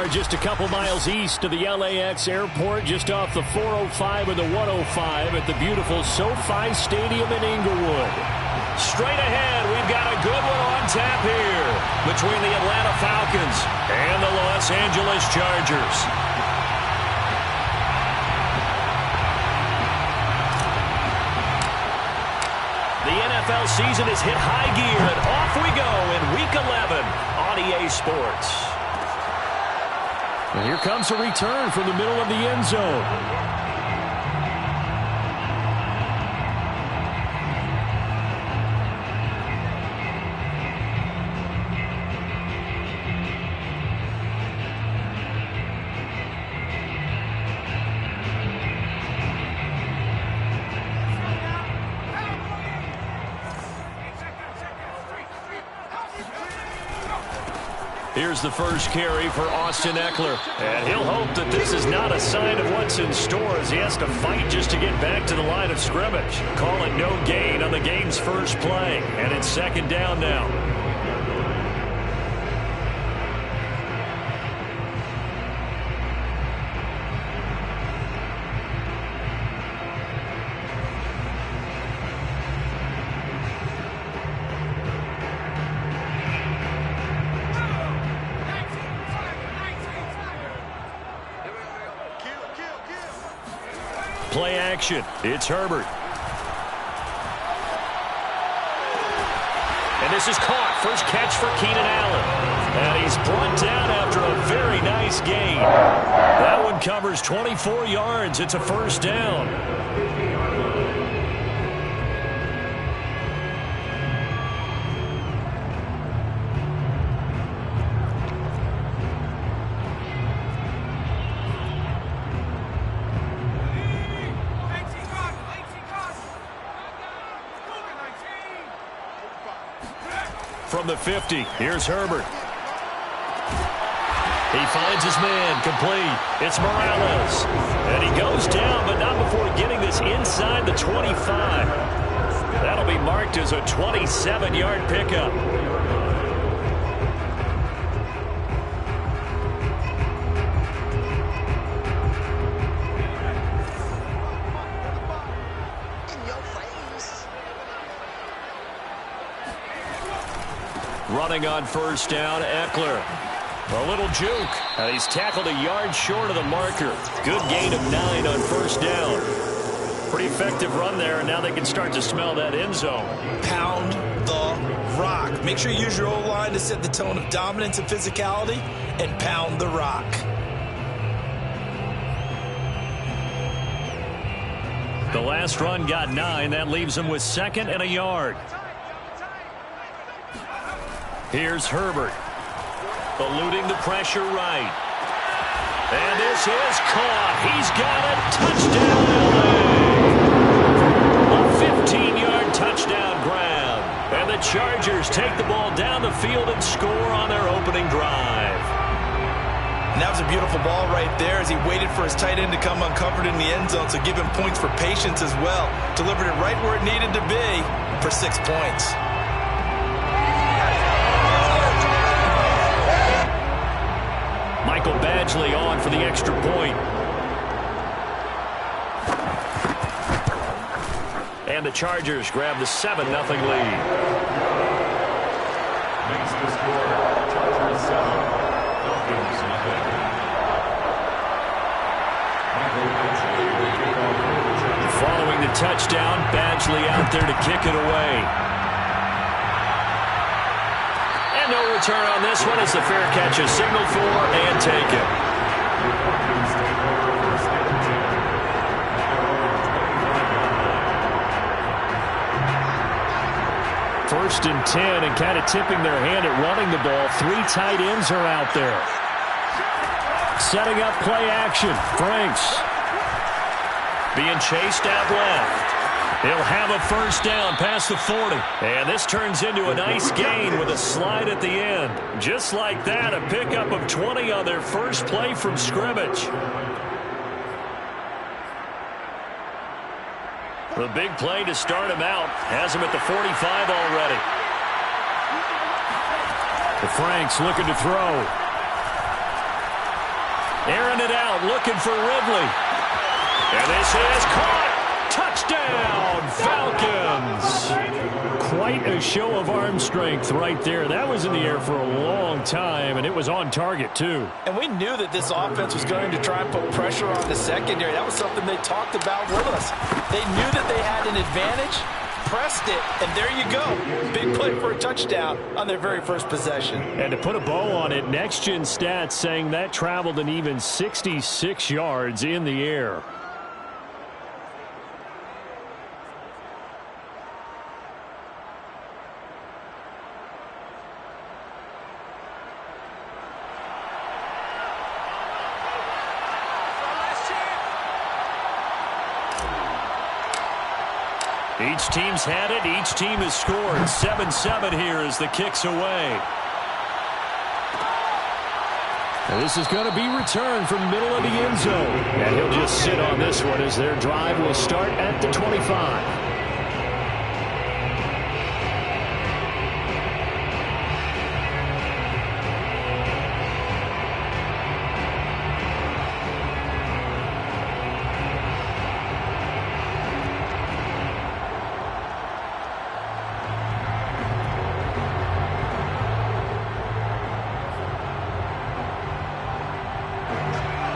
are just a couple miles east of the LAX airport, just off the 405 and the 105 at the beautiful SoFi Stadium in Inglewood. Straight ahead, we've got a good one on tap here between the Atlanta Falcons and the Los Angeles Chargers. The NFL season has hit high gear, and off we go in Week 11 on EA Sports. And here comes a return from the middle of the end zone. Here's the first carry for Austin Eckler. And he'll hope that this is not a sign of what's in store as he has to fight just to get back to the line of scrimmage. Call it no gain on the game's first play. And it's second down now. Play action. It's Herbert. And this is caught. First catch for Keenan Allen. And he's brought down after a very nice gain. That one covers 24 yards. It's a first down. From the 50, here's Herbert. He finds his man, complete. It's Morales. And he goes down, but not before getting this inside the 25. That'll be marked as a 27-yard pickup. Running on first down, Eckler. A little juke. And he's tackled a yard short of the marker. Good gain of 9 on first down. Pretty effective run there, and now they can start to smell that end zone. Pound the rock. Make sure you use your O-line to set the tone of dominance and physicality, and pound the rock. The last run got 9. That leaves them with 2nd and a yard. Here's Herbert, eluding the pressure right. And this is caught. He's got it. Touchdown, LA. A 15-yard touchdown grab. And the Chargers take the ball down the field and score on their opening drive. And that was a beautiful ball right there as he waited for his tight end to come uncovered in the end zone, so give him points for patience as well. Delivered it right where it needed to be for 6 points. Michael Badgley on for the extra point. And the Chargers grab the 7-0 lead. Makes the score Chargers 7, Falcons nothing. Following the touchdown, Badgley out there to kick it away. And no return on this one as the fair catch is signaled for and taken. First and 10, and kind of tipping their hand at running the ball. 3 tight ends are out there. Setting up play action. Franks being chased out left. He'll have a first down past the 40. And this turns into a nice gain with a slide at the end. Just like that, a pickup of 20 on their first play from scrimmage. The big play to start him out has him at the 45 already. The Franks looking to throw. looking for Ridley. And this is caught. Touchdown, Falcons. Quite a show of arm strength right there. That was in the air for a long time, and it was on target, too. And we knew that this offense was going to try and put pressure on the secondary. That was something they talked about with us. They knew that they had an advantage, pressed it, and there you go. Big play for a touchdown on their very first possession. And to put a bow on it, Next Gen Stats saying that traveled an even 66 yards in the air. Each team's had it. Each team has scored. 7-7 here as the kick's away. And this is going to be returned from middle of the end zone. And he'll just sit on this one as their drive will start at the 25.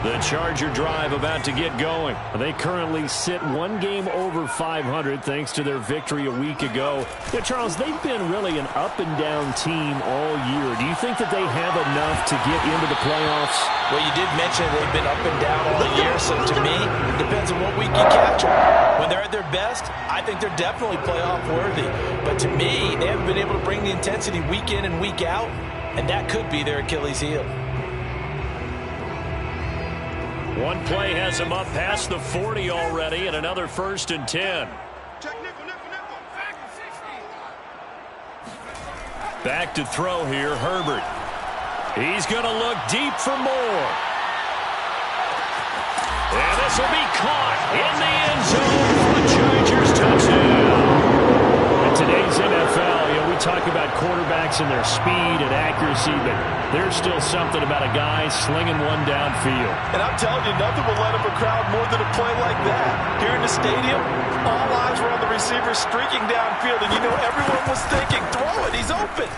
The Charger drive about to get going. They currently sit one game over 500 thanks to their victory a week ago. Yeah, Charles, they've been really an up-and-down team all year. Do you think that they have enough to get into the playoffs? Well, you did mention they've been up and down all year, so to me, it depends on what week you catch them. When they're at their best, I think they're definitely playoff worthy. But to me, they haven't been able to bring the intensity week in and week out, and that could be their Achilles heel. One play has him up past the 40 already, and another 1st and 10. Back to throw here, Herbert. He's going to look deep for more. And this will be caught in the end zone for the Chargers touchdown. In today's NFL, we talk about quarterbacks and their speed and accuracy, but there's still something about a guy slinging one downfield. And I'm telling you, nothing will let up a crowd more than a play like that. Here in the stadium, all eyes were on the receiver streaking downfield, and you know everyone was thinking, throw it, he's open.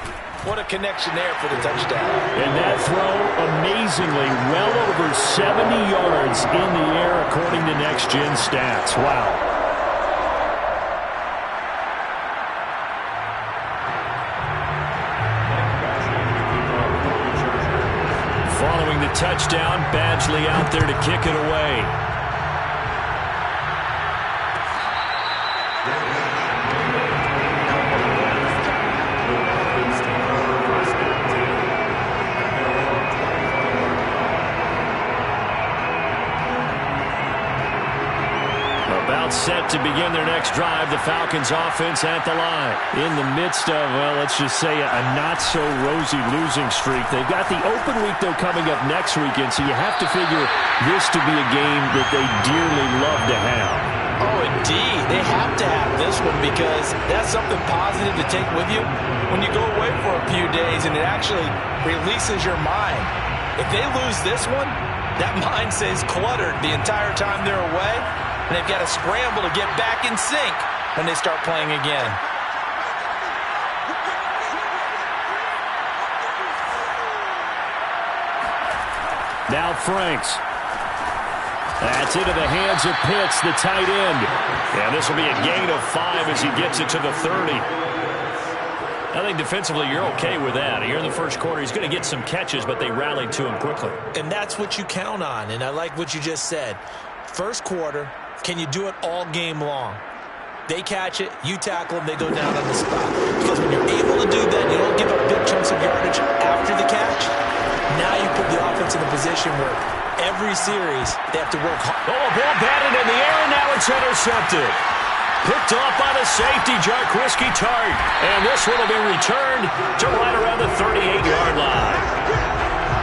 What a connection there for the touchdown. And that throw, amazingly, well over 70 yards in the air, according to Next Gen Stats. Wow. Following the touchdown, Badgley out there to kick it away. About set to begin their next drive, the Falcons offense at the line. In the midst of, well, let's just say a not-so-rosy losing streak. They've got the open week, though, coming up next weekend, so you have to figure this to be a game that they dearly love to have. Oh, indeed. They have to have this one because that's something positive to take with you when you go away for a few days, and it actually releases your mind. If they lose this one, that mind stays cluttered the entire time they're away. And they've got to scramble to get back in sync when they start playing again. Now Franks. That's into the hands of Pitts, the tight end. And this will be a gain of 5 as he gets it to the 30. I think defensively you're okay with that. Here in the first quarter, he's going to get some catches, but they rallied to him quickly. And that's what you count on, and I like what you just said. First quarter, can you do it all game long? They catch it, you tackle them, they go down on the spot. Because when you're able to do that, you don't give up big chunks of yardage after the catch. Now you put the offense in a position where every series they have to work hard. Oh, a ball batted in the air, and now it's intercepted. Picked off by the safety, Jarquiski Tart. And this one will be returned to right around the 38-yard line.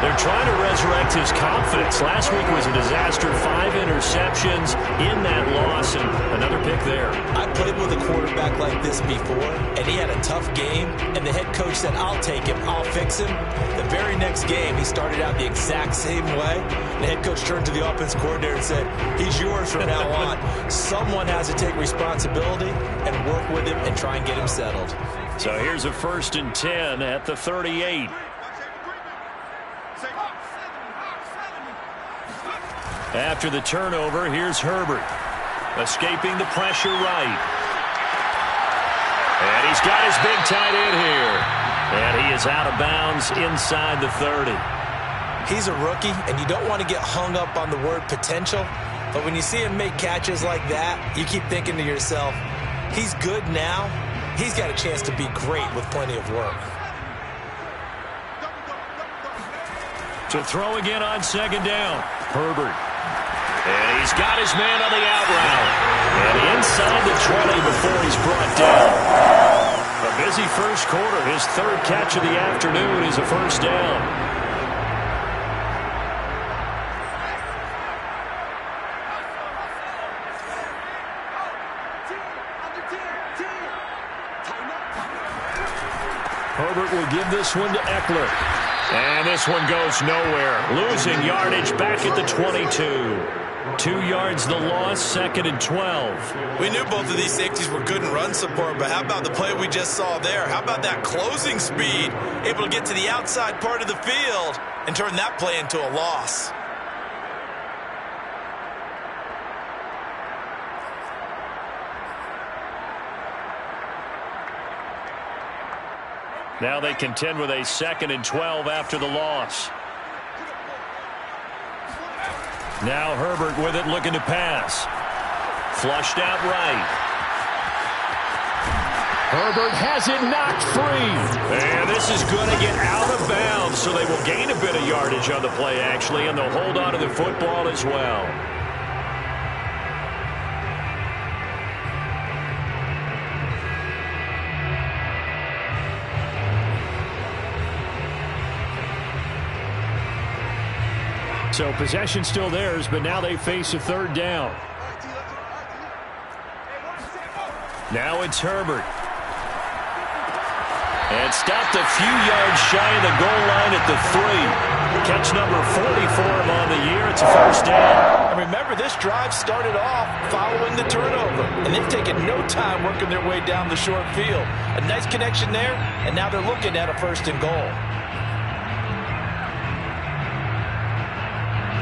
They're trying to resurrect his confidence. Last week was a disaster. 5 interceptions in that loss, and another pick there. I played with a quarterback like this before, and he had a tough game, and the head coach said, I'll take him, I'll fix him. The very next game, he started out the exact same way. The head coach turned to the offense coordinator and said, he's yours from now on. Someone has to take responsibility and work with him and try and get him settled. So here's a 1st and 10 at the 38. After the turnover, here's Herbert. Escaping the pressure right. And he's got his big tight end here. And he is out of bounds inside the 30. He's a rookie, and you don't want to get hung up on the word potential. But when you see him make catches like that, you keep thinking to yourself, he's good now. He's got a chance to be great with plenty of work. To throw again on 2nd down. Herbert. And he's got his man on the out route. And inside the 20 before he's brought down. A busy first quarter. His 3rd catch of the afternoon is a 1st down. Herbert will give this one to Eckler. And this one goes nowhere. Losing yardage back at the 22. 2 yards the loss, 2nd and 12. We knew both of these safeties were good in run support, but how about the play we just saw there? How about that closing speed? Able to get to the outside part of the field and turn that play into a loss. Now they contend with a 2nd and 12 after the loss. Now Herbert with it, looking to pass. Flushed out right. Herbert has it knocked free. And this is going to get out of bounds, so they will gain a bit of yardage on the play, actually, and they'll hold on to the football as well. So possession still theirs, but now they face a 3rd down. Now it's Herbert. And stopped a few yards shy of the goal line at the 3. Catch number 40 for him on the year. It's a 1st down. And remember, this drive started off following the turnover, and they've taken no time working their way down the short field. A nice connection there, and now they're looking at a 1st and goal.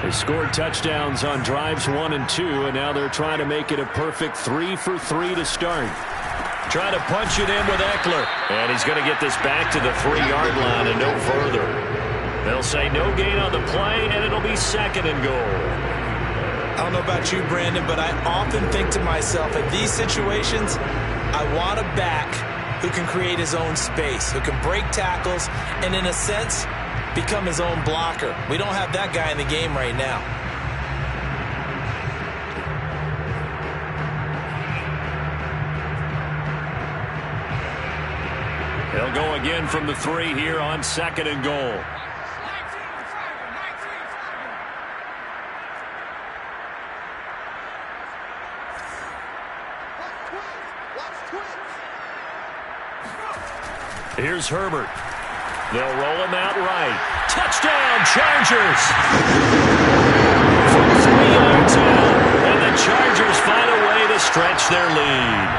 They scored touchdowns on drives 1 and 2, and now they're trying to make it a perfect 3 for 3 to start. Trying to punch it in with Eckler. And he's going to get this back to the 3-yard line and no further. They'll say no gain on the play, and it'll be 2nd and goal. I don't know about you, Brandon, but I often think to myself, in these situations, I want a back who can create his own space, who can break tackles, and in a sense, become his own blocker. We don't have that guy in the game right now. They'll go again from the 3 here on 2nd and goal. Here's Herbert. They'll roll him out right. Touchdown, Chargers! From 3 yards out, and the Chargers find a way to stretch their lead.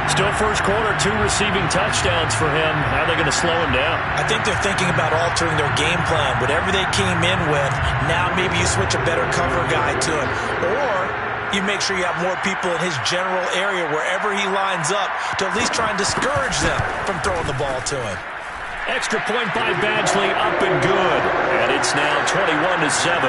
Still first quarter, 2 receiving touchdowns for him. How are they going to slow him down? I think they're thinking about altering their game plan. Whatever they came in with, now maybe you switch a better cover guy to him. Or you make sure you have more people in his general area wherever he lines up to at least try and discourage them from throwing the ball to him. Extra point by Badgley, up and good. And it's now 21-7.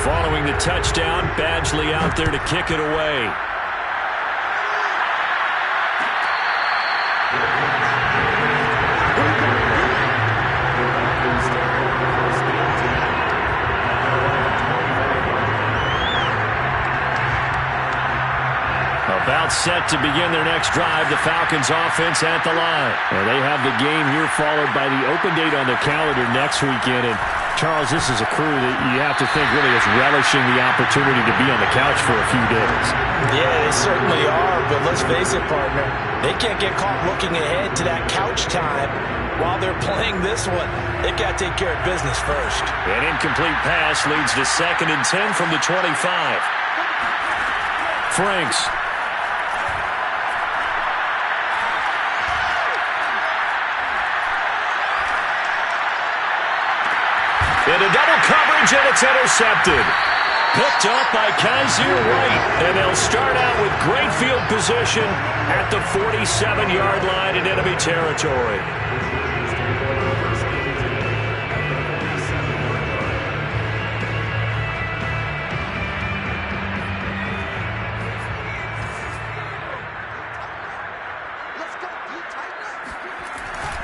Following the touchdown, Badgley out there to kick it away. About set to begin their next drive, the Falcons offense at the line. And they have the game here followed by the open date on the calendar next weekend. And Charles, this is a crew that you have to think really is relishing the opportunity to be on the couch for a few days. Yeah, they certainly are, but let's face it, partner. They can't get caught looking ahead to that couch time while they're playing this one. They've got to take care of business first. An incomplete pass leads to 2nd and 10 from the 25. Franks. Into double coverage, and it's intercepted. Picked up by Kaiser White, and they'll start out with great field position at the 47-yard line in enemy territory.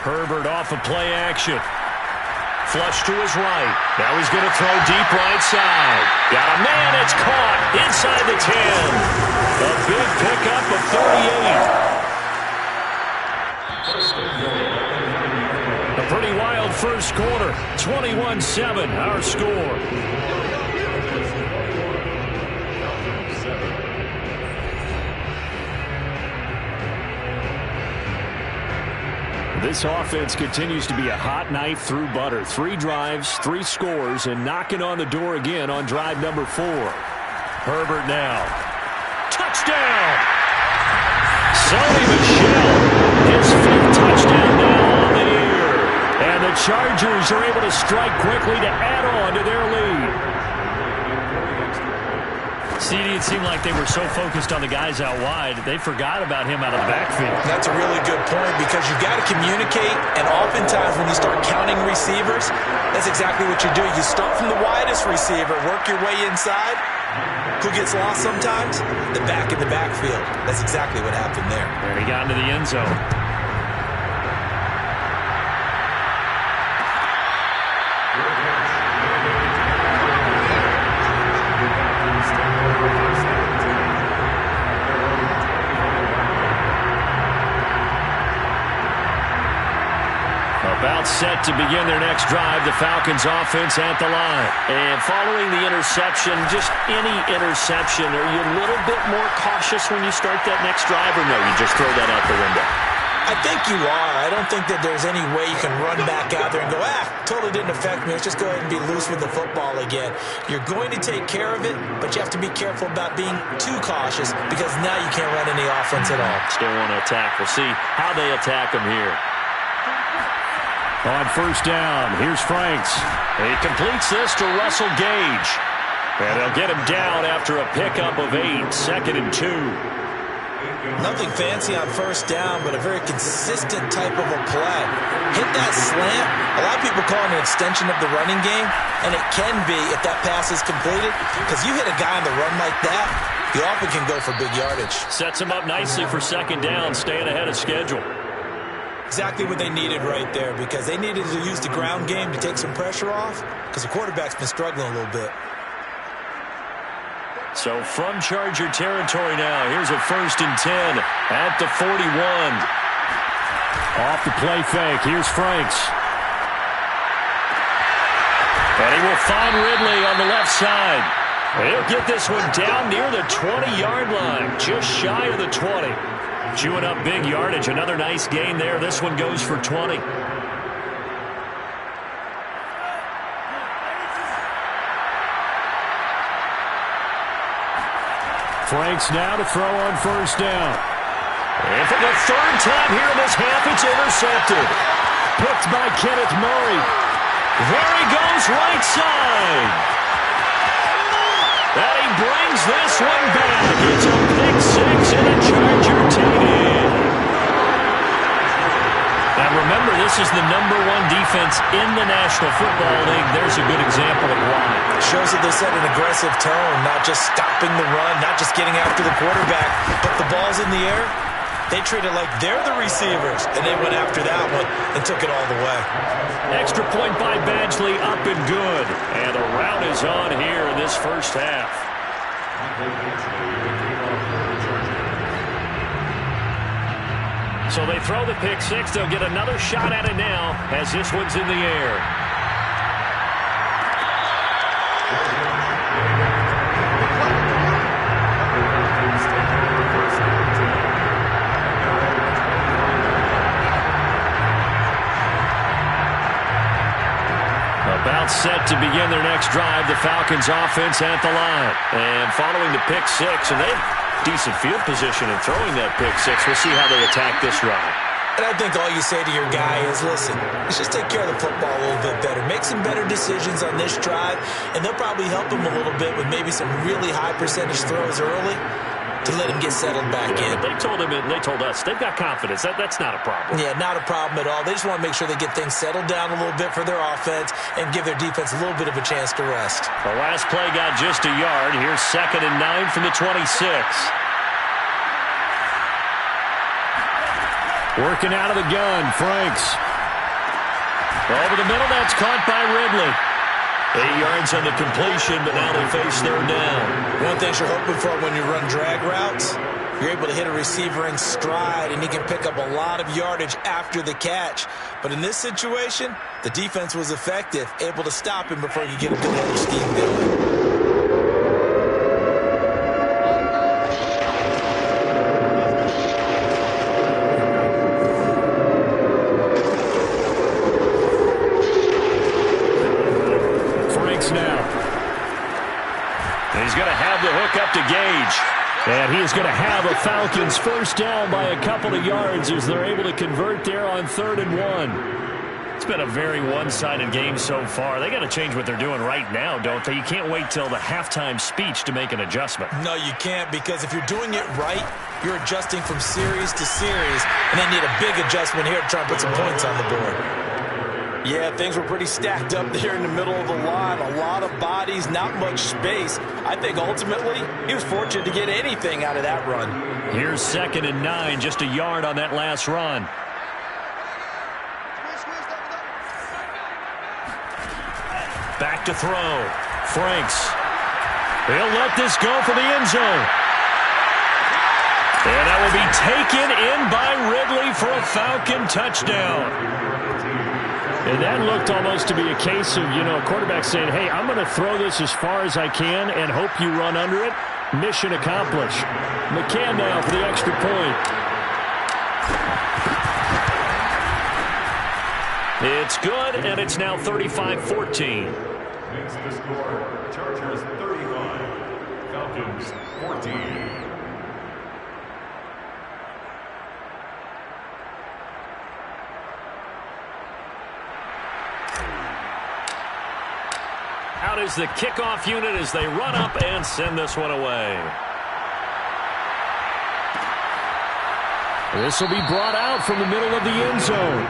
Herbert off of play action. Flush to his right. Now he's going to throw deep right side. Got a man. It's caught inside the 10. A big pickup of 38. A pretty wild first quarter. 21-7, our score. This offense continues to be a hot knife through butter. 3 drives, 3 scores, and knocking on the door again on drive number 4. Herbert now. Touchdown! Sony Michel, his 5th touchdown now on the year. And the Chargers are able to strike quickly to add on to their lead. CD, it seemed like they were so focused on the guys out wide, they forgot about him out of the backfield. That's a really good point because you've got to communicate, and oftentimes when you start counting receivers, that's exactly what you do. You start from the widest receiver, work your way inside. Who gets lost sometimes? The back in the backfield. That's exactly what happened there. And he got into the end zone. About set to begin their next drive, the Falcons offense at the line. And following the interception, just any interception, are you a little bit more cautious when you start that next drive, or no, you just throw that out the window? I think you are. I don't think that there's any way you can run back out there and go, totally didn't affect me. Let's just go ahead and be loose with the football again. You're going to take care of it, but you have to be careful about being too cautious because now you can't run any offense at all. Still want to attack. We'll see how they attack them here. On first down, here's Franks. He completes this to Russell Gage. And they'll get him down after a pickup of 8, 2nd and 2. Nothing fancy on first down, but a very consistent type of a play. Hit that slant. A lot of people call it an extension of the running game, and it can be if that pass is completed, because you hit a guy on the run like that, you often can go for big yardage. Sets him up nicely for 2nd down, staying ahead of schedule. Exactly what they needed right there, because they needed to use the ground game to take some pressure off, because the quarterback's been struggling a little bit. So from Charger territory now, here's a 1st and 10 at the 41. Off the play fake, here's Franks. And he will find Ridley on the left side. He'll get this one down near the 20-yard line, just shy of the 20. Chewing up big yardage. Another nice gain there. This one goes for 20. Franks now to throw on first down. And for the 3rd time here in this half, it's intercepted. Picked by Kenneth Murray. There he goes, right side. And he brings this one back. It's a pick 6 and a Charger TD. And remember, this is the #1 defense in the National Football League. There's a good example of why. Shows that they set an aggressive tone, not just stopping the run, not just getting after the quarterback, but the ball's in the air. They treat it like they're the receivers, and they went after that one and took it all the way. Extra point by Badgley, up and good. And the rout is on here in this first half. So they throw the pick six. They'll get another shot at it now as this one's in the air. About set to begin their next drive, the Falcons offense at the line. And following the pick six, and they have decent field position in throwing that pick six. We'll see how they attack this drive. And I think all you say to your guy is, listen, let's just take care of the football a little bit better. Make some better decisions on this drive, and they'll probably help him a little bit with maybe some really high percentage throws early to let him get settled back in. They told him, and they told us, they've got confidence. That's not a problem. Yeah, not a problem at all. They just want to make sure they get things settled down a little bit for their offense and give their defense a little bit of a chance to rest. The last play got just a yard. Here's 2nd and 9 from the 26. Working out of the gun, Franks. Over the middle, that's caught by Ridley. 8 yards on the completion, but now they face 3rd down. One thing you're hoping for when you run drag routes, you're able to hit a receiver in stride, and he can pick up a lot of yardage after the catch. But in this situation, the defense was effective, able to stop him before he could get a good header scheme going. He's going to have the hook up to Gage. And he is going to have a Falcons first down by a couple of yards as they're able to convert there on 3rd and 1. It's been a very one-sided game so far. They got to change what they're doing right now, don't they? You can't wait till the halftime speech to make an adjustment. No, you can't, because if you're doing it right, you're adjusting from series to series, and they need a big adjustment here to try and put some points on the board. Yeah, things were pretty stacked up there in the middle of the line. A lot of bodies, not much space. I think ultimately he was fortunate to get anything out of that run. Here's 2nd and 9, just a yard on that last run. Back to throw. Franks. He'll let this go for the end zone. And that will be taken in by Ridley for a Falcon touchdown. And that looked almost to be a case of, a quarterback saying, hey, I'm going to throw this as far as I can and hope you run under it. Mission accomplished. McCann now for the extra point. It's good, and it's now 35-14. Makes the score Chargers 35, Falcons 14. Out is the kickoff unit as they run up and send this one away. This will be brought out from the middle of the end zone.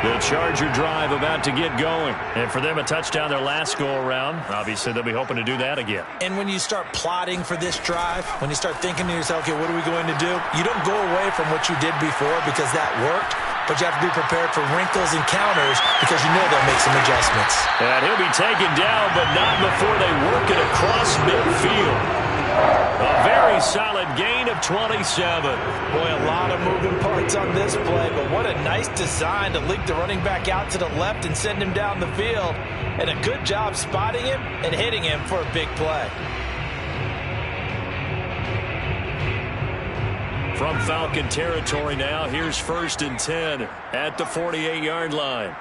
The Charger drive about to get going. And for them, a touchdown their last go-around. Obviously, they'll be hoping to do that again. And when you start plotting for this drive, when you start thinking to yourself, okay, what are we going to do? You don't go away from what you did before because that worked, but you have to be prepared for wrinkles and counters because you know they'll make some adjustments. And he'll be taken down, but not before they work it across midfield. A very solid gain of 27. Boy, a lot of moving parts on this play, but what a nice design to leak the running back out to the left and send him down the field. And a good job spotting him and hitting him for a big play. From Falcon territory now, here's 1st and 10 at the 48-yard line.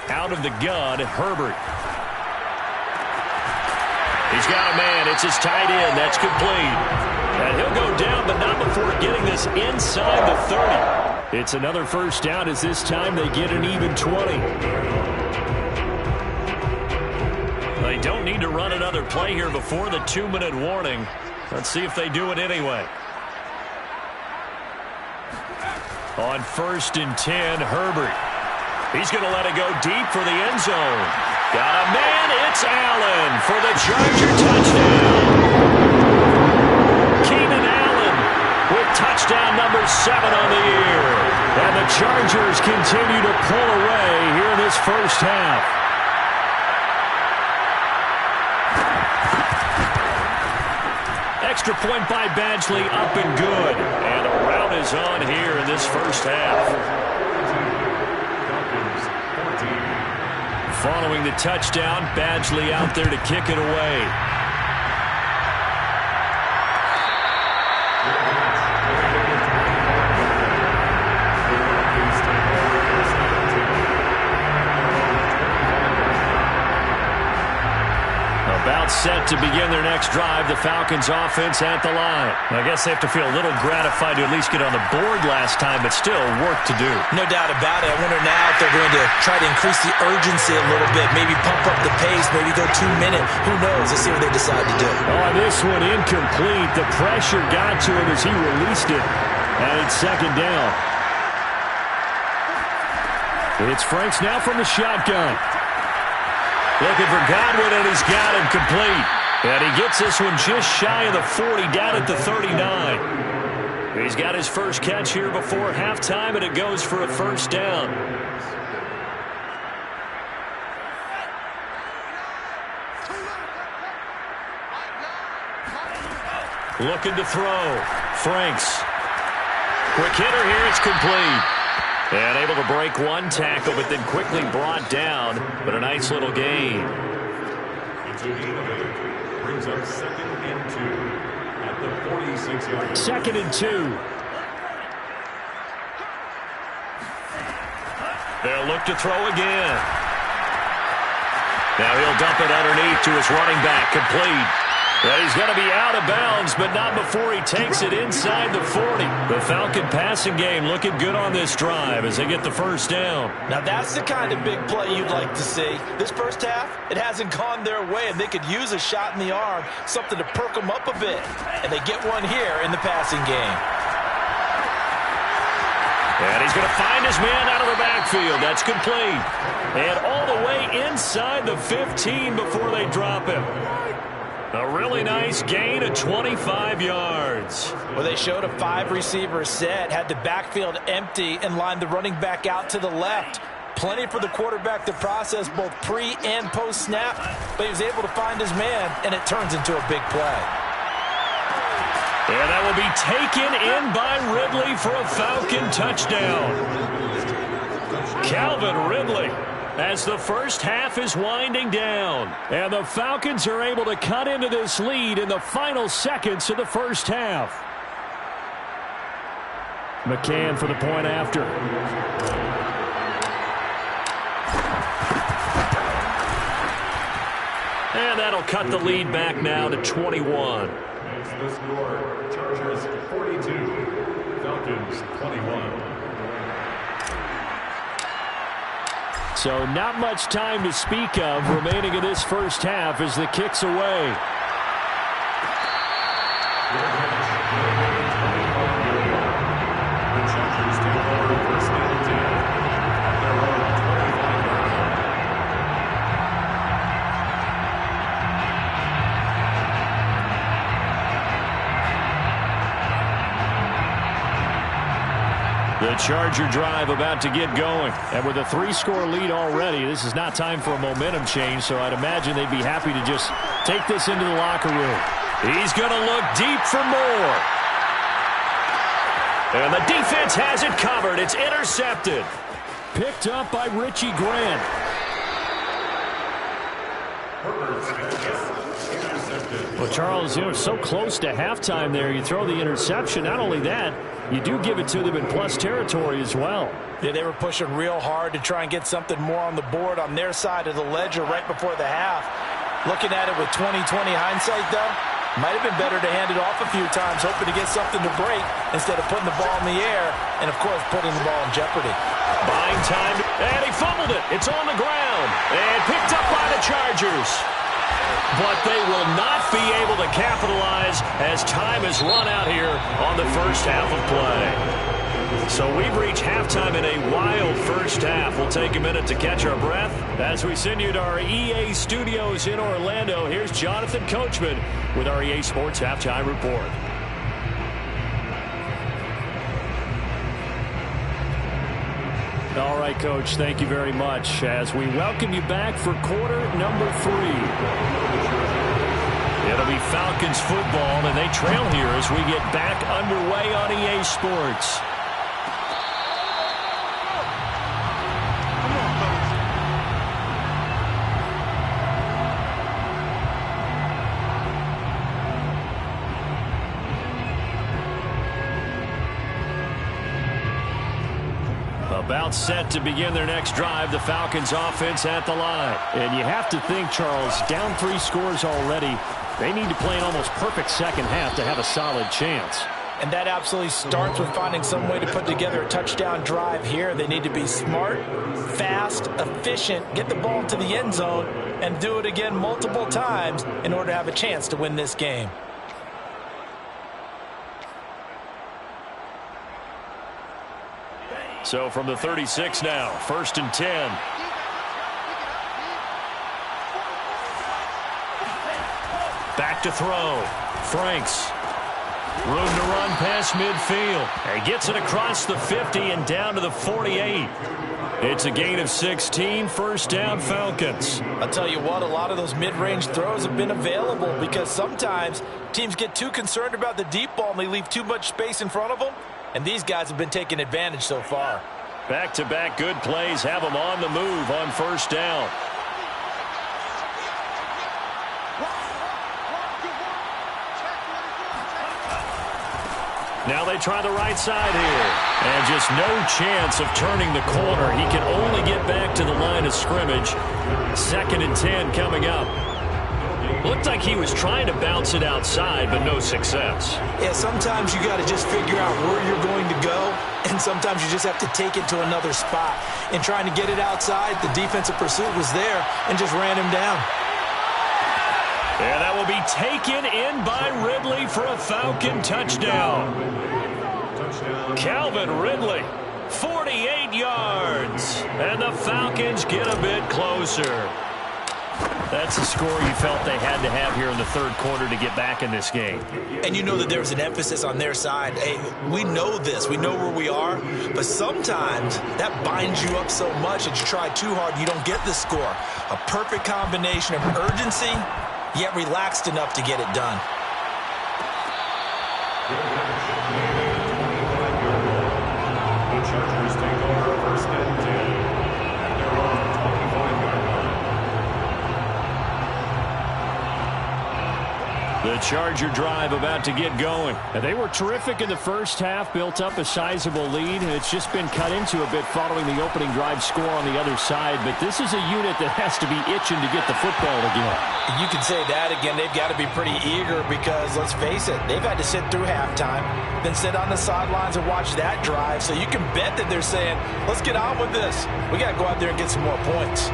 Out of the gun, Herbert. He's got a man. It's his tight end. That's complete. And he'll go down, but not before getting this inside the 30. It's another first down as this time they get an even 20. They don't need to run another play here before the 2-minute warning. Let's see if they do it anyway. On 1st and 10, Herbert. He's going to let it go deep for the end zone. Got a man, it's Allen for the Charger touchdown. Falcons continue to pull away here in this first half. Extra point by Badgley, up and good. And a rout is on here in this first half. Following the touchdown, Badgley out there to kick it away. About set to begin their next drive, the Falcons offense at the line. I guess they have to feel a little gratified to at least get on the board last time, but still work to do. No doubt about it. I wonder now if they're going to try to increase the urgency a little bit, maybe pump up the pace, maybe go 2 minute. Who knows? Let's see what they decide to do. Oh, this one incomplete. The pressure got to him as he released it. And it's second down. It's Franks now from the shotgun. Looking for Godwin, and he's got him complete. And he gets this one just shy of the 40, down at the 39. He's got his first catch here before halftime, and it goes for a first down. Looking to throw. Franks. Quick hitter here, it's complete. And able to break one tackle, but then quickly brought down. But a nice little gain. Brings up 2nd and 2 at the 46-yard line. 2nd and 2. They'll look to throw again. Now he'll dump it underneath to his running back, complete. Well, he's going to be out of bounds, but not before he takes it inside the 40. The Falcon passing game looking good on this drive as they get the first down. Now that's the kind of big play you'd like to see. This first half, it hasn't gone their way, and they could use a shot in the arm, something to perk them up a bit. And they get one here in the passing game. And he's going to find his man out of the backfield. That's complete. And all the way inside the 15 before they drop him. A really nice gain of 25 yards. Well, they showed a 5-receiver set, had the backfield empty, and lined the running back out to the left. Plenty for the quarterback to process both pre- and post-snap, but he was able to find his man, and it turns into a big play. And that will be taken in by Ridley for a Falcon touchdown. Calvin Ridley, as the first half is winding down. And the Falcons are able to cut into this lead in the final seconds of the first half. McCann for the point after. And that'll cut the lead back now to 21. That's the score. Chargers 42, Falcons 21. So not much time to speak of remaining in this first half as the kick's away. The Chargers take over first and 10 at their own 25-yard line. The Charger drive about to get going. And with a 3-score lead already, this is not time for a momentum change, so I'd imagine they'd be happy to just take this into the locker room. He's going to look deep for more. And the defense has it covered. It's intercepted. Picked up by Richie Grant. Well, Charles, you know, so close to halftime there. You throw the interception. Not only that, you do give it to them in plus territory as well. Yeah, they were pushing real hard to try and get something more on the board on their side of the ledger right before the half. Looking at it with 20/20 hindsight, though, might have been better to hand it off a few times, hoping to get something to break instead of putting the ball in the air and, of course, putting the ball in jeopardy. Buying time, and he fumbled it. It's on the ground and picked up by the Chargers. But they will not be able to capitalize as time has run out here on the first half of play. So we've reached halftime in a wild first half. We'll take a minute to catch our breath as we send you to our EA studios in Orlando. Here's Jonathan Coachman with our EA Sports Halftime Report. All right, Coach, thank you very much as we welcome you back for quarter number 3. It'll be Falcons football, and they trail here as we get back underway on EA Sports. About set to begin their next drive, the Falcons offense at the line. And you have to think, Charles, down 3 scores already. They need to play an almost perfect second half to have a solid chance. And that absolutely starts with finding some way to put together a touchdown drive here. They need to be smart, fast, efficient, get the ball to the end zone, and do it again multiple times in order to have a chance to win this game. So from the 36 now, 1st and 10. Back to throw. Franks. Room to run past midfield. And gets it across the 50 and down to the 48. It's a gain of 16, 1st down Falcons. I'll tell you what, a lot of those mid-range throws have been available because sometimes teams get too concerned about the deep ball and they leave too much space in front of them. And these guys have been taking advantage so far. Back-to-back good plays have them on the move on 1st down. Now they try the right side here. And just no chance of turning the corner. He can only get back to the line of scrimmage. 2nd and 10 coming up. Looked like he was trying to bounce it outside, but no success. Yeah, sometimes you got to just figure out where you're going to go, and sometimes you just have to take it to another spot. In trying to get it outside, the defensive pursuit was there and just ran him down. And that will be taken in by Ridley for a Falcon touchdown. Calvin Ridley, 48 yards. And the Falcons get a bit closer. That's a score you felt they had to have here in the 3rd quarter to get back in this game. And you know that there's an emphasis on their side. Hey, we know this. We know where we are. But sometimes that binds you up so much that you try too hard and you don't get the score. A perfect combination of urgency, yet relaxed enough to get it done. The Chargers take over 1st and 10 at their own 25-yard line. The Charger drive about to get going. And they were terrific in the first half, built up a sizable lead. It's just been cut into a bit following the opening drive score on the other side. But this is a unit that has to be itching to get the football again. You can say that again. They've got to be pretty eager because, let's face it, they've had to sit through halftime, then sit on the sidelines and watch that drive. So you can bet that they're saying, let's get on with this. We got to go out there and get some more points.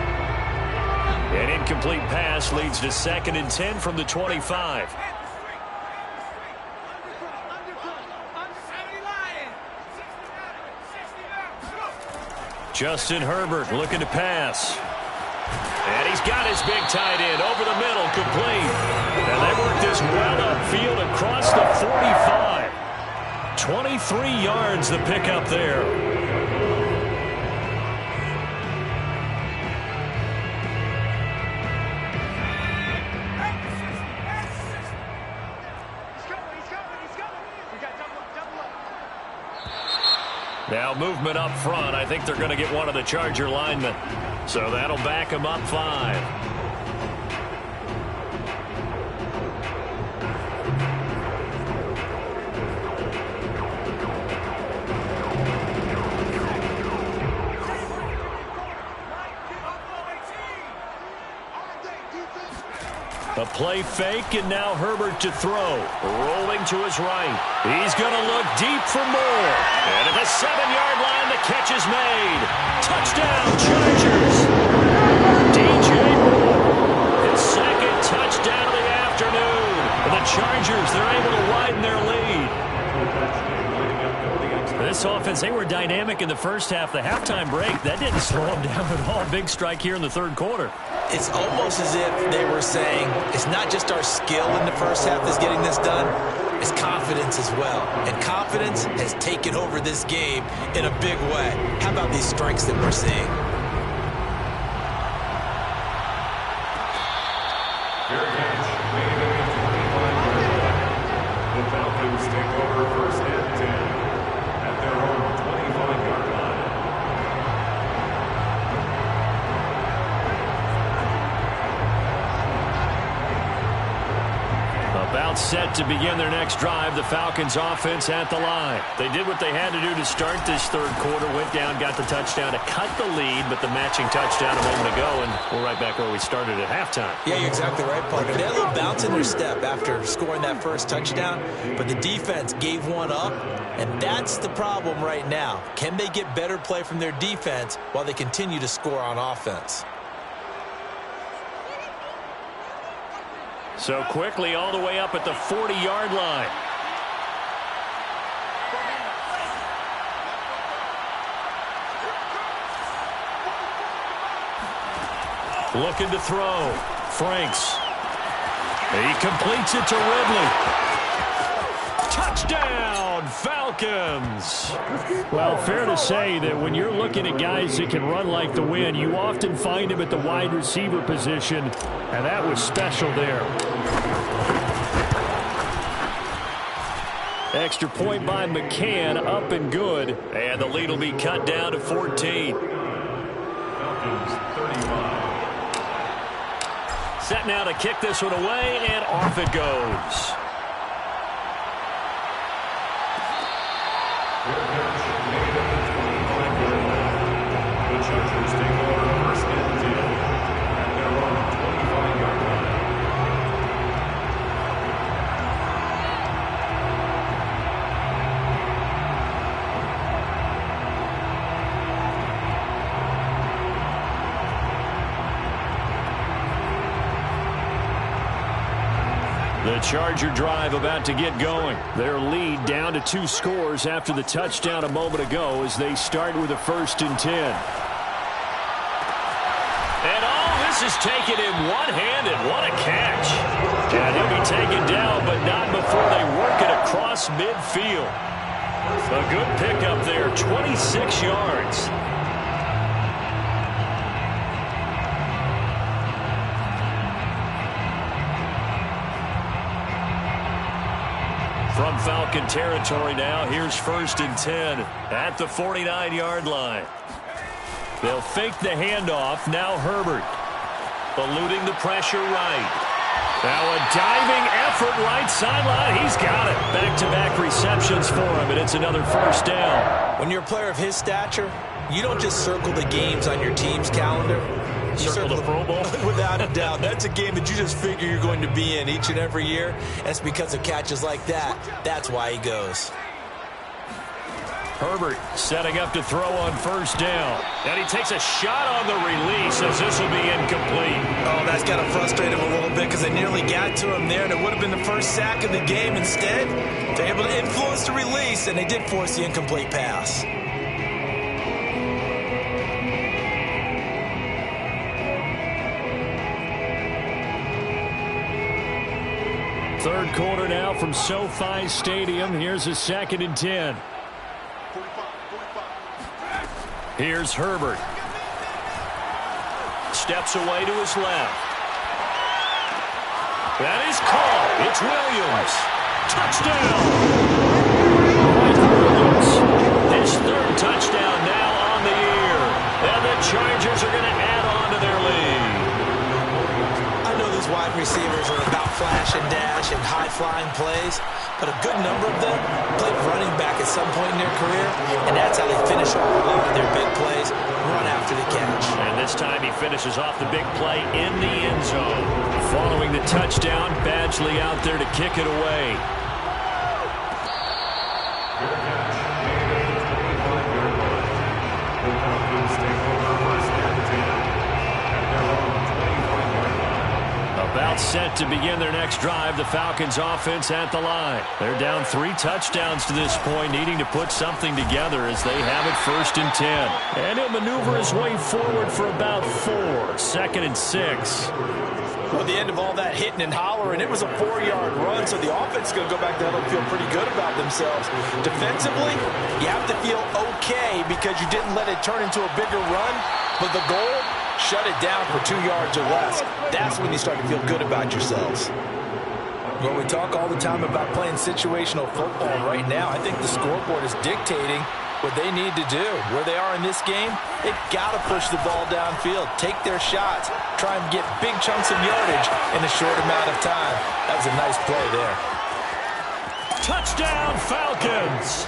An incomplete pass leads to 2nd and 10 from the 25. Justin Herbert looking to pass. And he's got his big tight end over the middle, complete. And they work this well upfield across the 45. 23 yards the pickup there. Now movement up front. I think they're going to get one of the Charger linemen. So that'll back them up 5. A play fake, and now Herbert to throw. Rolling to his right. He's going to look deep for more. And at the 7-yard line, the catch is made. Touchdown, Chargers. DJ Moore. His 2nd touchdown of the afternoon. And the Chargers, they're able to widen their lead. This offense, they were dynamic in the first half. The halftime break, that didn't slow them down at all. Big strike here in the 3rd quarter. It's almost as if they were saying, it's not just our skill in the first half that's getting this done. is confidence as well. And confidence has taken over this game in a big way. How about these strikes that we're seeing? Fair catch. Made it at the 25-yard line. The Falcons take over first and 10 at their own 25-yard line. About set to begin their next drive. The Falcons offense at the line. They did what they had to do to start this third quarter. Went down, got the touchdown to cut the lead, but the matching touchdown a moment ago, and we're right back where we started at halftime. Yeah, you're exactly right, partner. They had a little bounce in their step after scoring that first touchdown, but the defense gave one up, and that's the problem right now. Can they get better play from their defense while they continue to score on offense? So quickly all the way up at the 40-yard line. Looking to throw. Franks. He completes it to Ridley. Touchdown, Falcons. Well, fair to say that when you're looking at guys that can run like the wind, you often find them at the wide receiver position, and that was special there. Extra point by McCann, up and good, and the lead will be cut down to 14. Falcons 35. Set now to kick this one away, and off it goes. The Chargers take over first and 10 at their own 25-yard line. The Charger drive about to get going. Their lead down to 2 scores after the touchdown a moment ago as they start with a 1st and 10. And all this is taken in one-handed. What a catch. And he'll be taken down, but not before they work it across midfield. A good pickup there, 26 yards. From Falcon territory now, here's 1st and 10 at the 49-yard line. They'll fake the handoff. Now Herbert eluding the pressure right. Now a diving effort right sideline. He's got it. Back-to-back receptions for him, and it's another 1st down. When you're a player of his stature, you don't just circle the games on your team's calendar. You Circle the Pro Bowl? Without a doubt. That's a game that you just figure you're going to be in each and every year. And it's because of catches like that. That's why he goes. Herbert setting up to throw on 1st down. And he takes a shot on the release as this will be incomplete. Oh, that's got to frustrate him a little bit because they nearly got to him there, and it would have been the first sack of the game. Instead, they're able to influence the release, and they did force the incomplete pass. Third quarter now from SoFi Stadium. Here's a 2nd and 10. Here's Herbert. Steps away to his left. That is caught. It's Williams. Touchdown. Williams. His 3rd touchdown now on the year. And the Chargers are going to add on to their lead. I know these wide receivers are about flash and dash and high-flying plays, but a good number of them played running back at some point in their career, and that's how they finish off a lot of their big plays, run after the catch. And this time he finishes off the big play in the end zone. Following the touchdown, Badgley out there to kick it away. About set to begin their next drive. The Falcons offense at the line. They're down 3 touchdowns to this point, needing to put something together as they have it 1st and 10. And he'll maneuver his way forward for about 4. 2nd and 6. Well, at the end of all that hitting and hollering, it was a 4-yard run, so the offense is going to go back to huddle and feel pretty good about themselves. Defensively, you have to feel okay because you didn't let it turn into a bigger run, but the goal, shut it down for 2 yards or less. That's when you start to feel good about yourselves. Well, we talk all the time about playing situational football. Right now, I think the scoreboard is dictating what they need to do. Where they are in this game, they've got to push the ball downfield, take their shots, try and get big chunks of yardage in a short amount of time. That was a nice play there. Touchdown, Falcons!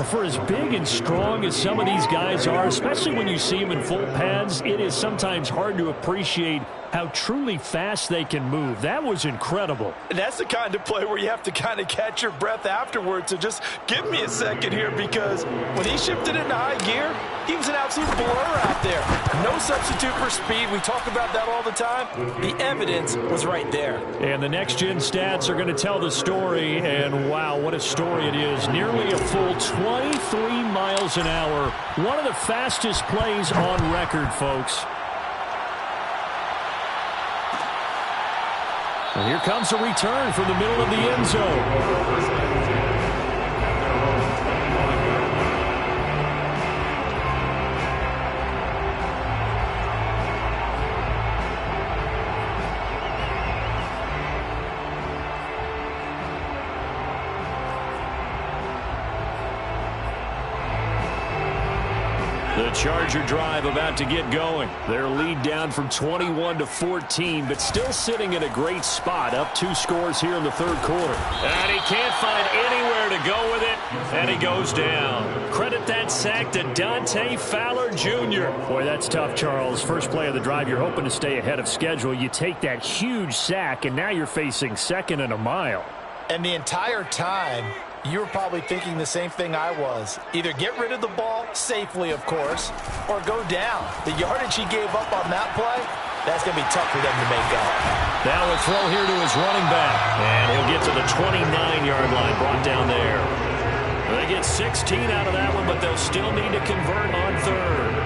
For as big and strong as some of these guys are, especially when you see them in full pads, it is sometimes hard to appreciate how truly fast they can move. That was incredible. And that's the kind of play where you have to kind of catch your breath afterwards. So just give me a second here, because when he shifted into high gear, he was an absolute blur out there. No substitute for speed. We talk about that all the time. The evidence was right there. And the next-gen stats are going to tell the story, and wow, what a story it is. Nearly a full 23 miles an hour. One of the fastest plays on record, folks. And here comes a return from the middle of the end zone. The Charger drive about to get going. Their lead down from 21 to 14, but still sitting in a great spot, up 2 scores here in the third quarter. And he can't find anywhere to go with it, and he goes down. Credit that sack to Dante Fowler Jr. Boy, that's tough, Charles. First play of the drive, you're hoping to stay ahead of schedule. You take that huge sack, and now you're facing second and a mile. And the entire time, you were probably thinking the same thing I was. Either get rid of the ball, safely of course, or go down. The yardage he gave up on that play, that's going to be tough for them to make up. Now a throw here to his running back. And he'll get to the 29-yard line, brought down there. They get 16 out of that one, but they'll still need to convert on third.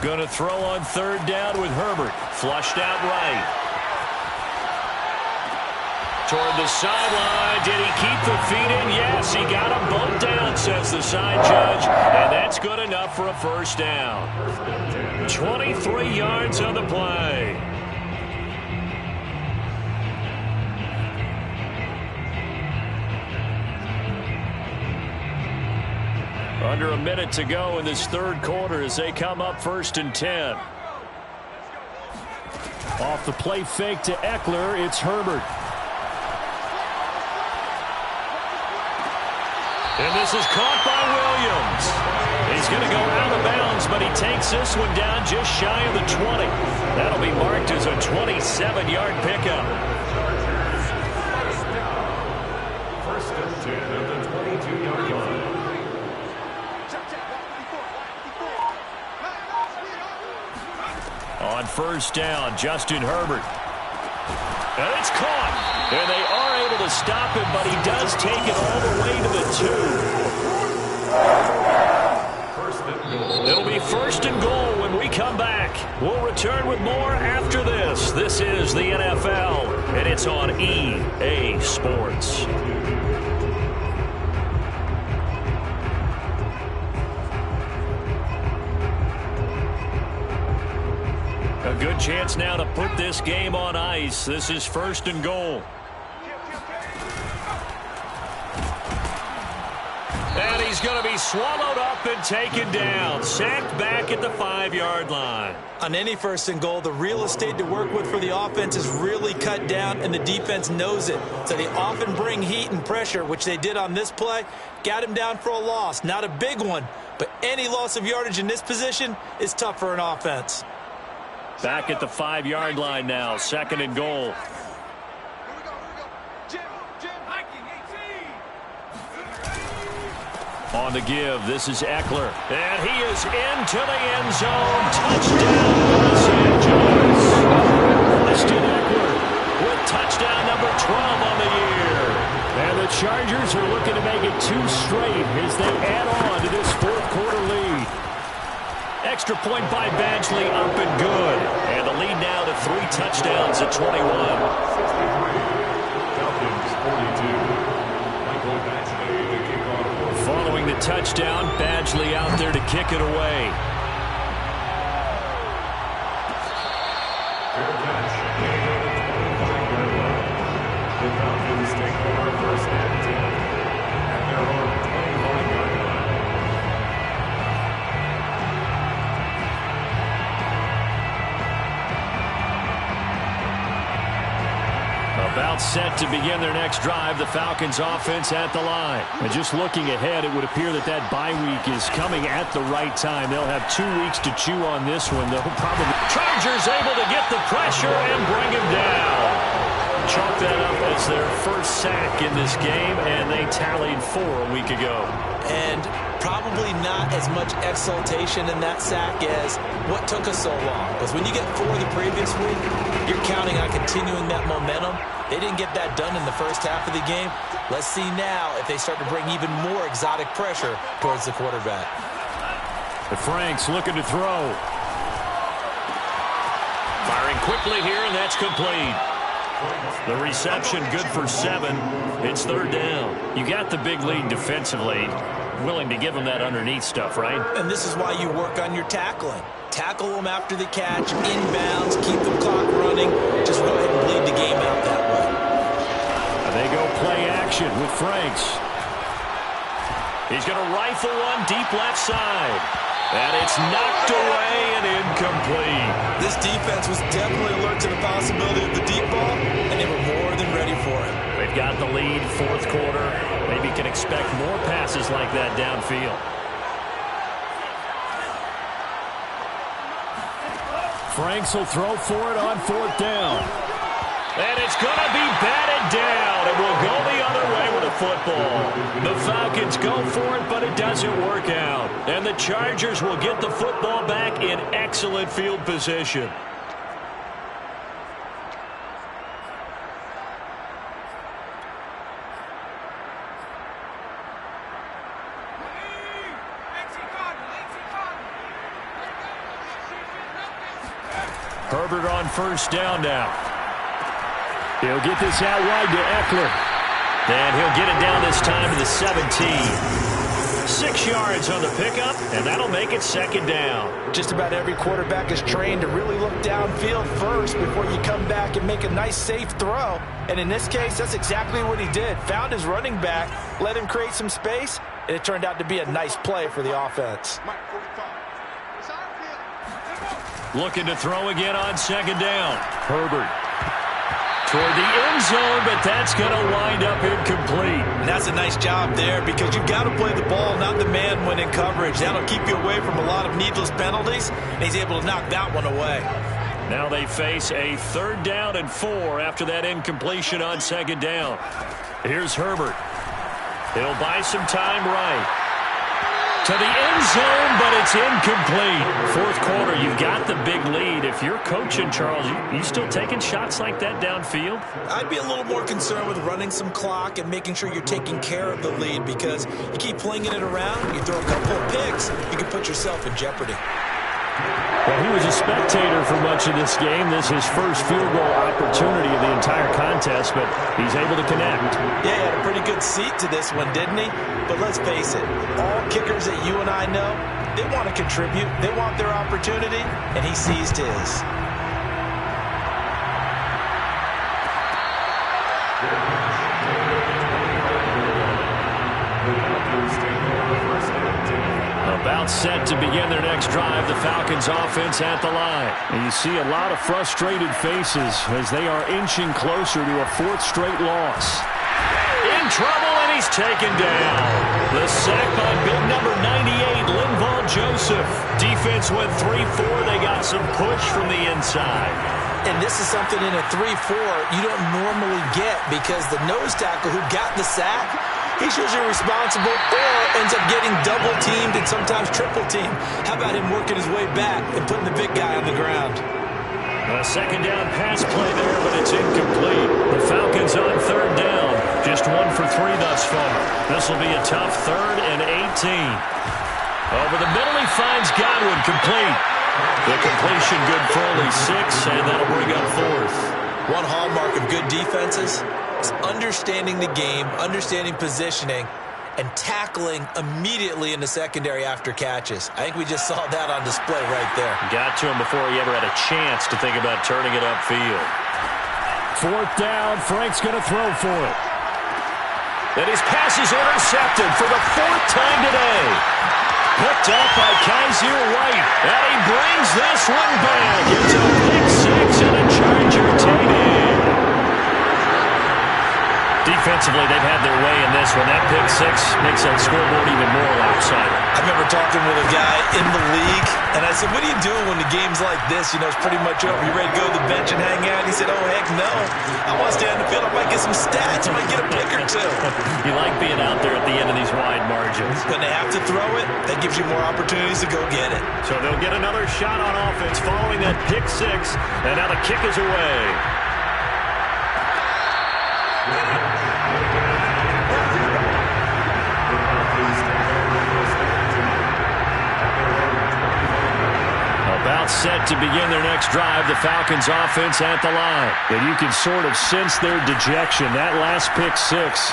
Going to throw on third down with Herbert. Flushed out right. Toward the sideline. Did he keep the feet in? Yes, he got them both down, says the side judge. And that's good enough for a first down. 23 yards on the play. Under a minute to go in this third quarter as they come up 1st and 10. Off the play fake to Eckler, it's Herbert. And this is caught by Williams. He's going to go out of bounds, but he takes this one down just shy of the 20. That'll be marked as a 27-yard pickup. 1st and 10 at the 22-yard line. On first down, Justin Herbert. And it's caught. And they are able to stop him, but he does take it all the way to the 2. It'll be 1st and goal when we come back. We'll return with more after this. This is the NFL, and it's on EA Sports. A good chance now to put this game on ice. This is 1st and goal. And he's going to be swallowed up and taken down. Sacked back at the 5-yard line. On any 1st and goal, the real estate to work with for the offense is really cut down, and the defense knows it. So they often bring heat and pressure, which they did on this play. Got him down for a loss. Not a big one, but any loss of yardage in this position is tough for an offense. Back at the 5-yard line now, 2nd and goal. On the give, this is Eckler. And he is into the end zone. Touchdown, Los Angeles. Austin Eckler with touchdown number 12 on the year. And the Chargers are looking to make it 2 straight as they add on to this fourth-quarter lead. Extra point by Badgley, up and good. And the lead now to 3 touchdowns at 21. 63, Falcons 42. Michael Badgley to kick off. Following the touchdown, Badgley out there to kick it away. Fair catch. The Falcons take over first and 10 at their own 25-yard line. About set to begin their next drive, the Falcons offense at the line. And just looking ahead, it would appear that that bye week is coming at the right time. They'll have 2 weeks to chew on this one. They'll probably... Chargers able to get the pressure and bring him down. Chalk that up as their first sack in this game, and they tallied 4 a week ago. And probably not as much exultation in that sack as what took us so long. Because when you get 4 the previous week, you're counting on continuing that momentum. They didn't get that done in the first half of the game. Let's see now if they start to bring even more exotic pressure towards the quarterback. The Franks looking to throw. Firing quickly here, and that's complete. The reception good for 7. It's 3rd down. You got the big lead defensively. Willing to give them that underneath stuff, right? And this is why you work on your tackling. Tackle them after the catch, inbounds, keep the clock running. Just go ahead and bleed the game out that way. They go play action with Franks. He's going to rifle one deep left side. And it's knocked away and incomplete. This defense was definitely alert to the possibility of the deep ball, and they were more than ready for it. They've got the lead, 4th quarter. Maybe can expect more passes like that downfield. Franks will throw for it on 4th down. And it's going to be batted down. It will go the other way with the football. The Falcons go for it, but it doesn't work out. And the Chargers will get the football back in excellent field position. Herbert on 1st down now. He'll get this out wide to Eckler. And he'll get it down this time to the 17. 6 yards on the pickup, and that'll make it 2nd down. Just about every quarterback is trained to really look downfield first before you come back and make a nice, safe throw. And in this case, that's exactly what he did. Found his running back, let him create some space, and it turned out to be a nice play for the offense. Looking to throw again on 2nd down. Herbert toward the end zone, but that's going to wind up incomplete. And that's a nice job there because you've got to play the ball, not the man when in coverage. That'll keep you away from a lot of needless penalties, and he's able to knock that one away. Now they face a 3rd down and 4 after that incompletion on 2nd down. Here's Herbert. He'll buy some time right. To the end zone, but it's incomplete. 4th quarter, you've got the big lead. If you're coaching, Charles, you still taking shots like that downfield? I'd be a little more concerned with running some clock and making sure you're taking care of the lead because you keep flinging it around, you throw a couple of picks, you can put yourself in jeopardy. Well, he was a spectator for much of this game. This is his first field goal opportunity of the entire contest, but he's able to connect. Yeah, he had a pretty good seat to this one, didn't he? But let's face it, all kickers that you and I know, they want to contribute. They want their opportunity, and he seized his. About set to begin their next drive, the Falcons offense at the line. And you see a lot of frustrated faces as they are inching closer to a 4th straight loss. In trouble, and he's taken down. The sack by big number 98, Linval Joseph. Defense went 3-4. They got some push from the inside. And this is something in a 3-4 you don't normally get because the nose tackle who got the sack, he's usually responsible or ends up getting double-teamed and sometimes triple-teamed. How about him working his way back and putting the big guy on the ground? A second down pass play there, but it's incomplete. The Falcons on third down. Just 1 for 3 thus far. This will be a tough 3rd and 18. Over the middle, he finds Godwin, complete. The completion good for only 6, and that'll bring up 4th. One hallmark of good defenses is understanding the game, understanding positioning, and tackling immediately in the secondary after catches. I think we just saw that on display right there. Got to him before he ever had a chance to think about turning it upfield. 4th down, Frank's going to throw for it. And his pass is intercepted for the 4th time today. Picked up by Kaiser White. And he brings this one back. It's a pick 6 and a Charger TD. Defensively, they've had their way in this one. That pick 6 makes that scoreboard even more lopsided. I remember talking with a guy in the league, and I said, what do you do when the game's like this? You know, it's pretty much over. You ready to go to the bench and hang out? He said, oh, heck no. I want to stay on the field. I might get some stats. I might get a pick or 2. You like being out there at the end of these wide margins. When they have to throw it, that gives you more opportunities to go get it. So they'll get another shot on offense following that pick 6, and now the kick is away. About set to begin their next drive, the Falcons offense at the line. And you can sort of sense their dejection. That last pick 6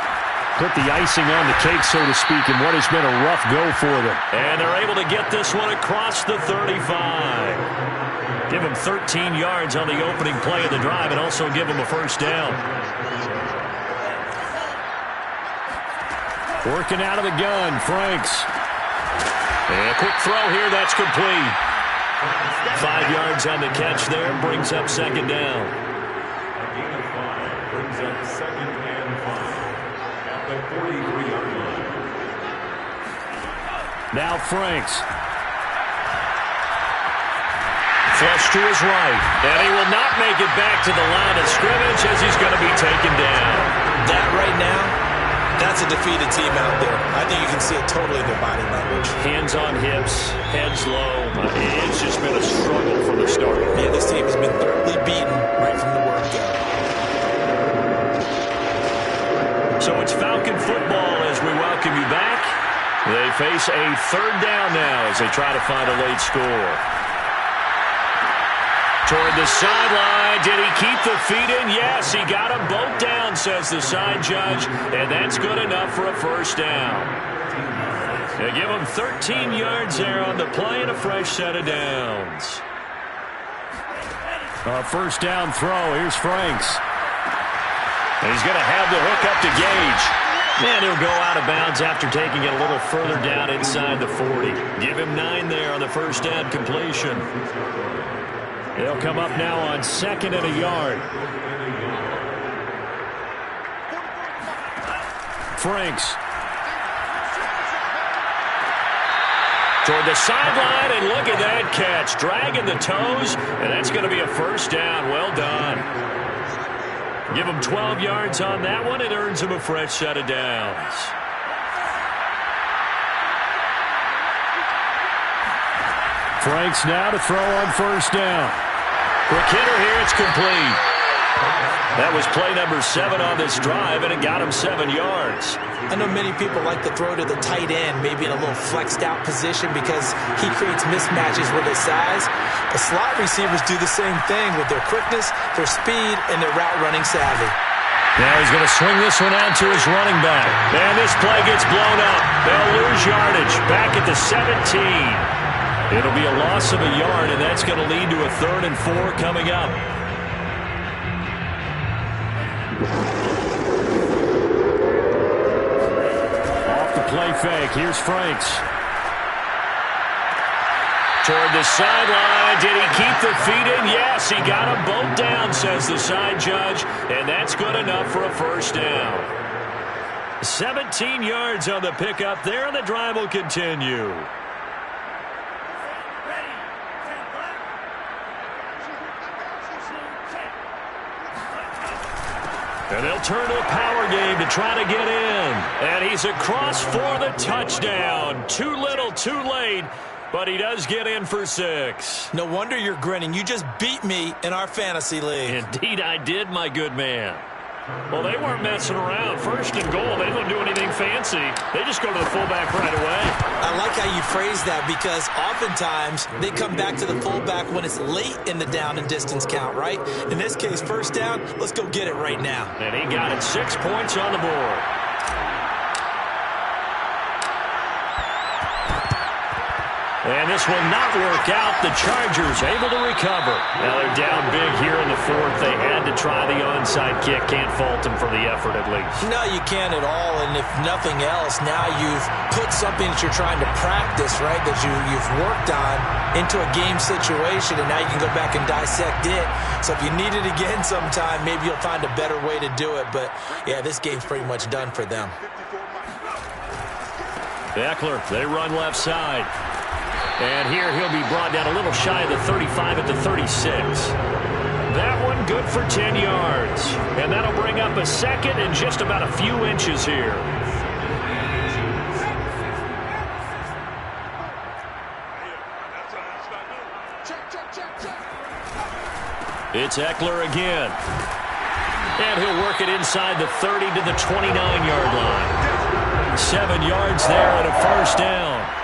put the icing on the cake, so to speak, in what has been a rough go for them. And they're able to get this one across the 35. Give them 13 yards on the opening play of the drive and also give them a first down. Working out of the gun, Franks. And a quick throw here, that's complete. 5 yards on the catch there, brings up second down. A gain of 5 brings up 2nd and 5 at the 43-yard line. Now Franks. Flush to his right. And he will not make it back to the line of scrimmage as he's going to be taken down. That right now, that's a defeated team out there. I think you can see it totally in their body language. Hands on hips, heads low. It's just been a struggle from the start. Yeah, this team has been thoroughly beaten right from the word go. So it's Falcon football as we welcome you back. They face a 3rd down now as they try to find a late score. Toward the sideline. Did he keep the feet in? Yes, he got them both down, says the side judge. And that's good enough for a first down. They give him 13 yards there on the play and a fresh set of downs. A first down throw. Here's Franks. And he's going to have the hook up to Gage. And he'll go out of bounds after taking it a little further down inside the 40. Give him 9 there on the first down completion. They'll come up now on 2nd and a yard. Franks. Toward the sideline, and look at that catch. Dragging the toes, and that's going to be a first down. Well done. Give him 12 yards on that one. It earns him a fresh set of downs. Franks now to throw on first down. Quick hitter here, it's complete. That was play number 7 on this drive, and it got him 7 yards. I know many people like to throw to the tight end, maybe in a little flexed out position because he creates mismatches with his size. The slot receivers do the same thing with their quickness, their speed, and their route running savvy. Now he's going to swing this one out to his running back. And this play gets blown up. They'll lose yardage back at the 17. It'll be a loss of a yard, and that's going to lead to a 3rd and 4 coming up. Off the play fake. Here's Franks. Toward the sideline. Did he keep the feet in? Yes, he got them both down, says the side judge, and that's good enough for a first down. 17 yards on the pickup there, and the drive will continue. And they'll turn to a power game to try to get in. And he's across for the touchdown. Too little, too late. But he does get in for 6. No wonder you're grinning. You just beat me in our fantasy league. Indeed I did, my good man. Well, they weren't messing around. First and goal, they don't do anything fancy. They just go to the fullback right away. I like how you phrase that because oftentimes they come back to the fullback when it's late in the down and distance count, right? In this case, first down, let's go get it right now. And he got it. 6 points on the board. And this will not work out. The Chargers able to recover. Now they're down big here in the 4th. They had to try the onside kick. Can't fault them for the effort at least. No, you can't at all. And if nothing else, now you've put something that you're trying to practice, right, that you've worked on into a game situation, and now you can go back and dissect it. So if you need it again sometime, maybe you'll find a better way to do it. But, yeah, this game's pretty much done for them. Eckler, they run left side. And here he'll be brought down a little shy of the 35 at the 36. That one good for 10 yards. And that'll bring up a second and just about a few inches here. It's Eckler again. And he'll work it inside the 30 to the 29-yard line. 7 yards there and a first down.